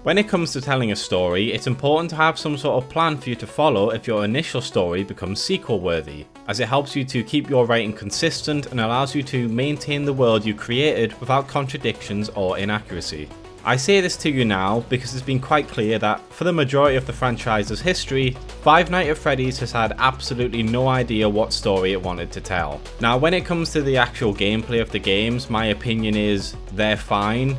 When it comes to telling a story, it's important to have some sort of plan for you to follow if your initial story becomes sequel worthy, as it helps you to keep your writing consistent and allows you to maintain the world you created without contradictions or inaccuracy. I say this to you now because it's been quite clear that, for the majority of the franchise's history, Five Nights at Freddy's has had absolutely no idea what story it wanted to tell. Now, when it comes to the actual gameplay of the games, my opinion is they're fine, ?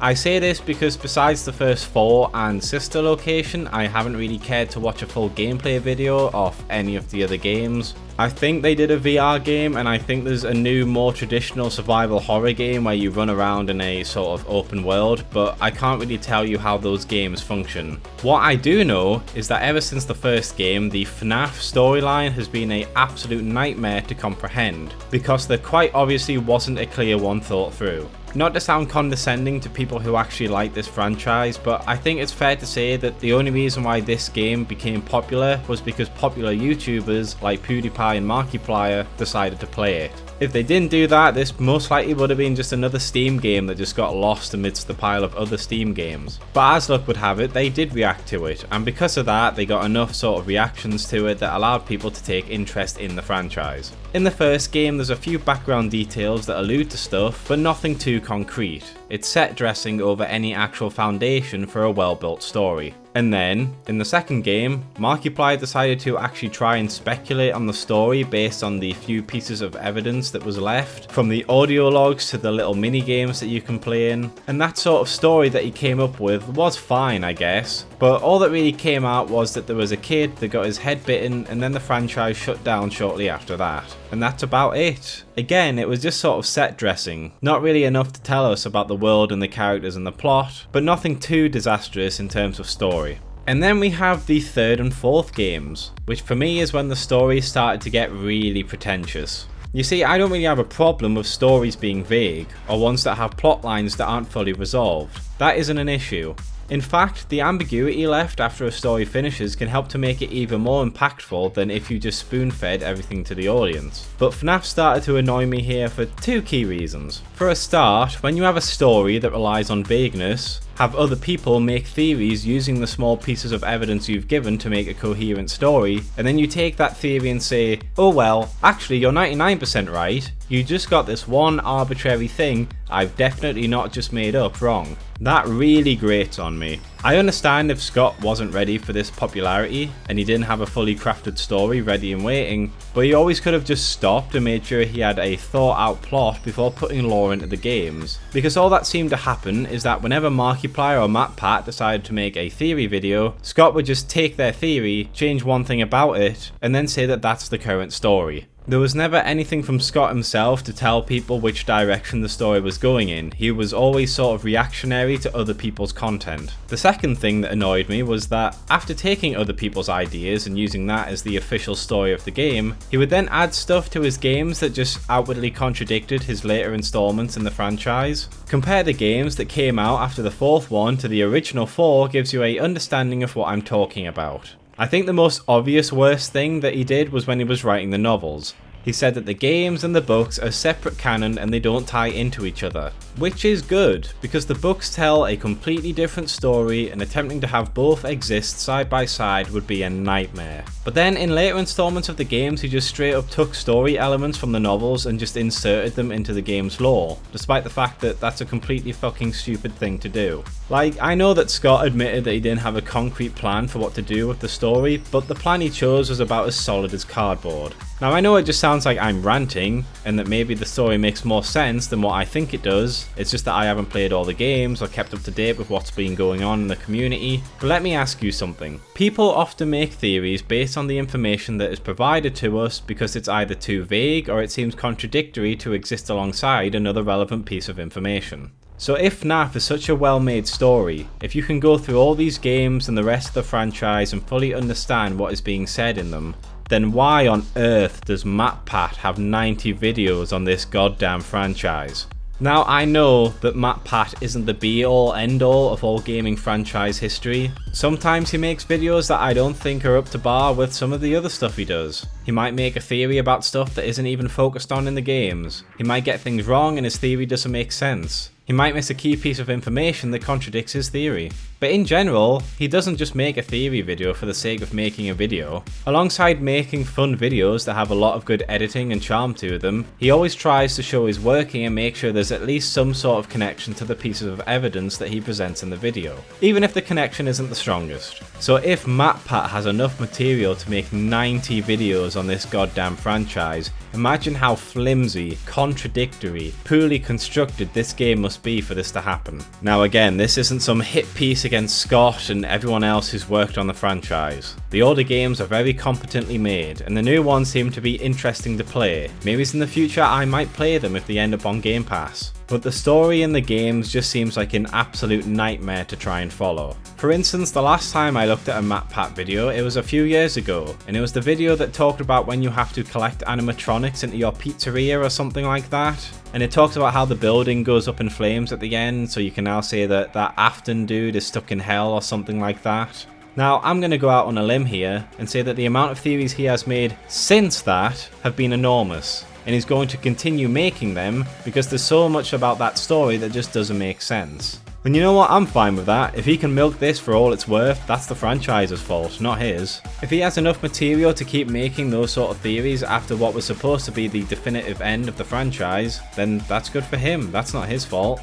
I say this because besides the first 4 and sister location, I haven't really cared to watch a full gameplay video of any of the other games. I think they did a VR game, and I think there's a new, more traditional survival horror game where you run around in a sort of open world, but I can't really tell you how those games function. What I do know is that ever since the first game, the FnaF storyline has been an absolute nightmare to comprehend, because there quite obviously wasn't a clear one thought through. Not to sound condescending to people who actually like this franchise, but I think it's fair to say that the only reason why this game became popular was because popular YouTubers like Pewdiepie and Markiplier decided to play it. If they didn't do that, this most likely would have been just another Steam game that just got lost amidst the pile of other Steam games. But as luck would have it, they did react to it, and because of that, they got enough sort of reactions to it that allowed people to take interest in the franchise. In the first game, there's a few background details that allude to stuff, but nothing too concrete. It's set dressing over any actual foundation for a well-built story. And then, in the second game, Markiplier decided to actually try and speculate on the story based on the few pieces of evidence that was left, from the audio logs to the little mini games that you can play in. And that sort of story that he came up with was fine, I guess, but all that really came out was that there was a kid that got his head bitten, and then the franchise shut down shortly after that. And that's about it. Again, it was just sort of set dressing, not really enough to tell us about the world and the characters and the plot, but nothing too disastrous in terms of story. And then we have the third and fourth games, which for me is when the story started to get really pretentious. You see, I don't really have a problem with stories being vague, or ones that have plot lines that aren't fully resolved. That isn't an issue. In fact, the ambiguity left after a story finishes can help to make it even more impactful than if you just spoon-fed everything to the audience. But FNAF started to annoy me here for two key reasons. For a start, when you have a story that relies on vagueness, have other people make theories using the small pieces of evidence you've given to make a coherent story, and then you take that theory and say, oh well, actually you're 99% right, you just got this one arbitrary thing I've definitely not just made up wrong. That really grates on me. I understand if Scott wasn't ready for this popularity and he didn't have a fully crafted story ready and waiting, but he always could have just stopped and made sure he had a thought out plot before putting lore into the games. Because all that seemed to happen is that whenever Markiplier or Mattpat decided to make a theory video, Scott would just take their theory, change one thing about it, and then say that that's the current story. There was never anything from Scott himself to tell people which direction the story was going in. He was always sort of reactionary to other people's content. The second thing that annoyed me was that after taking other people's ideas and using that as the official story of the game, he would then add stuff to his games that just outwardly contradicted his later installments in the franchise. Compare the games that came out after the fourth one to the original 4 gives you an understanding of what I'm talking about. I think the most obvious worst thing that he did was when he was writing the novels. He said that the games and the books are separate canon and they don't tie into each other. Which is good, because the books tell a completely different story, and attempting to have both exist side by side would be a nightmare. But then in later installments of the games, he just straight up took story elements from the novels and just inserted them into the game's lore, despite the fact that that's a completely fucking stupid thing to do. Like, I know that Scott admitted that he didn't have a concrete plan for what to do with the story, but the plan he chose was about as solid as cardboard. Now I know it just sounds like I'm ranting, and that maybe the story makes more sense than what I think it does, it's just that I haven't played all the games or kept up to date with what's been going on in the community, but let me ask you something. People often make theories based on the information that is provided to us because it's either too vague or it seems contradictory to exist alongside another relevant piece of information. So if FNAF is such a well-made story, if you can go through all these games and the rest of the franchise and fully understand what is being said in them, then why on earth does Mattpat have 90 videos on this goddamn franchise? Now I know that Mattpat isn't the be-all end-all of all gaming franchise history. Sometimes he makes videos that I don't think are up to bar with some of the other stuff he does. He might make a theory about stuff that isn't even focused on in the games. He might get things wrong and his theory doesn't make sense. He might miss a key piece of information that contradicts his theory. But in general, he doesn't just make a theory video for the sake of making a video. Alongside making fun videos that have a lot of good editing and charm to them, he always tries to show his working and make sure there's at least some sort of connection to the pieces of evidence that he presents in the video, even if the connection isn't the strongest. So if Mattpat has enough material to make 90 videos on this goddamn franchise, imagine how flimsy, contradictory, poorly constructed this game must be for this to happen. Now again, this isn't some hit piece against Scott and everyone else who's worked on the franchise. The older games are very competently made, and the new ones seem to be interesting to play. Maybe in the future I might play them if they end up on Game Pass. But the story in the games just seems like an absolute nightmare to try and follow. For instance, the last time I looked at a Mattpat video, it was a few years ago, and it was the video that talked about when you have to collect animatronics into your pizzeria or something like that. And it talks about how the building goes up in flames at the end, so you can now say that that Afton dude is stuck in hell or something like that. Now, I'm going to go out on a limb here and say that the amount of theories he has made since that have been enormous. And he's going to continue making them because there's so much about that story that just doesn't make sense. And you know what, I'm fine with that. If he can milk this for all it's worth, that's the franchise's fault, not his. If he has enough material to keep making those sort of theories after what was supposed to be the definitive end of the franchise, then that's good for him, that's not his fault.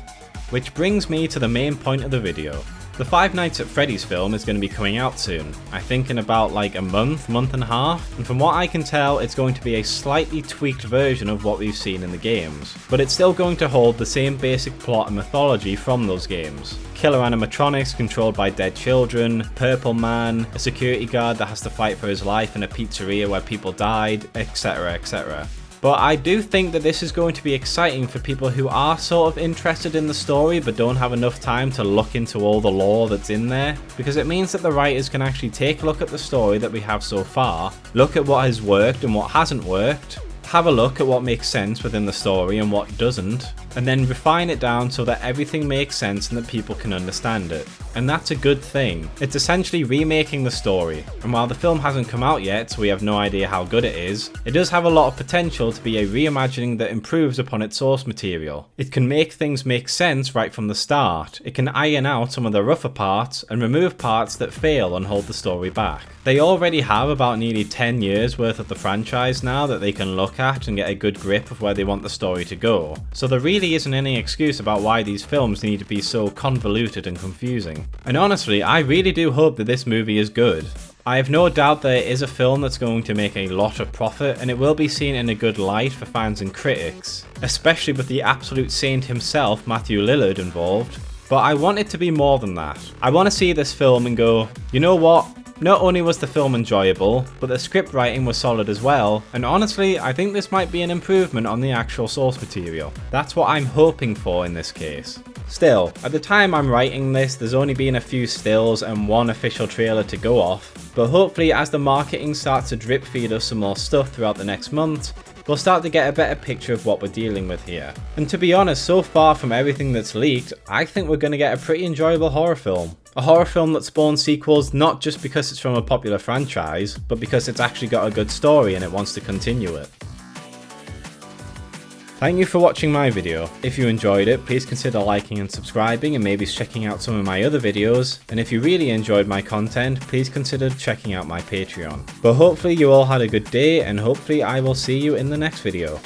Which brings me to the main point of the video. The Five Nights at Freddy's film is going to be coming out soon, I think in about like a month and a half, and from what I can tell it's going to be a slightly tweaked version of what we've seen in the games, but it's still going to hold the same basic plot and mythology from those games. Killer animatronics controlled by dead children, Purple Man, a security guard that has to fight for his life in a pizzeria where people died, etc, etc. But I do think that this is going to be exciting for people who are sort of interested in the story but don't have enough time to look into all the lore that's in there, because it means that the writers can actually take a look at the story that we have so far, look at what has worked and what hasn't worked, have a look at what makes sense within the story and what doesn't, and then refine it down so that everything makes sense and that people can understand it. And that's a good thing. It's essentially remaking the story, and while the film hasn't come out yet so we have no idea how good it is, it does have a lot of potential to be a reimagining that improves upon its source material. It can make things make sense right from the start, it can iron out some of the rougher parts and remove parts that fail and hold the story back. They already have about nearly 10 years worth of the franchise now that they can look at and get a good grip of where they want the story to go, so there really isn't any excuse about why these films need to be so convoluted and confusing. And honestly, I really do hope that this movie is good. I have no doubt that it is a film that's going to make a lot of profit, and it will be seen in a good light for fans and critics, especially with the absolute saint himself, Matthew Lillard, involved. But I want it to be more than that. I want to see this film and go, you know what? Not only was the film enjoyable, but the script writing was solid as well, and honestly, I think this might be an improvement on the actual source material. That's what I'm hoping for in this case. Still, at the time I'm writing this, there's only been a few stills and one official trailer to go off, but hopefully as the marketing starts to drip feed us some more stuff throughout the next month, we'll start to get a better picture of what we're dealing with here. And to be honest, so far from everything that's leaked, I think we're going to get a pretty enjoyable horror film. A horror film that spawns sequels not just because it's from a popular franchise, but because it's actually got a good story and it wants to continue it. Thank you for watching my video. If you enjoyed it, please consider liking and subscribing and maybe checking out some of my other videos. And if you really enjoyed my content, please consider checking out my Patreon. But hopefully you all had a good day, and hopefully I will see you in the next video.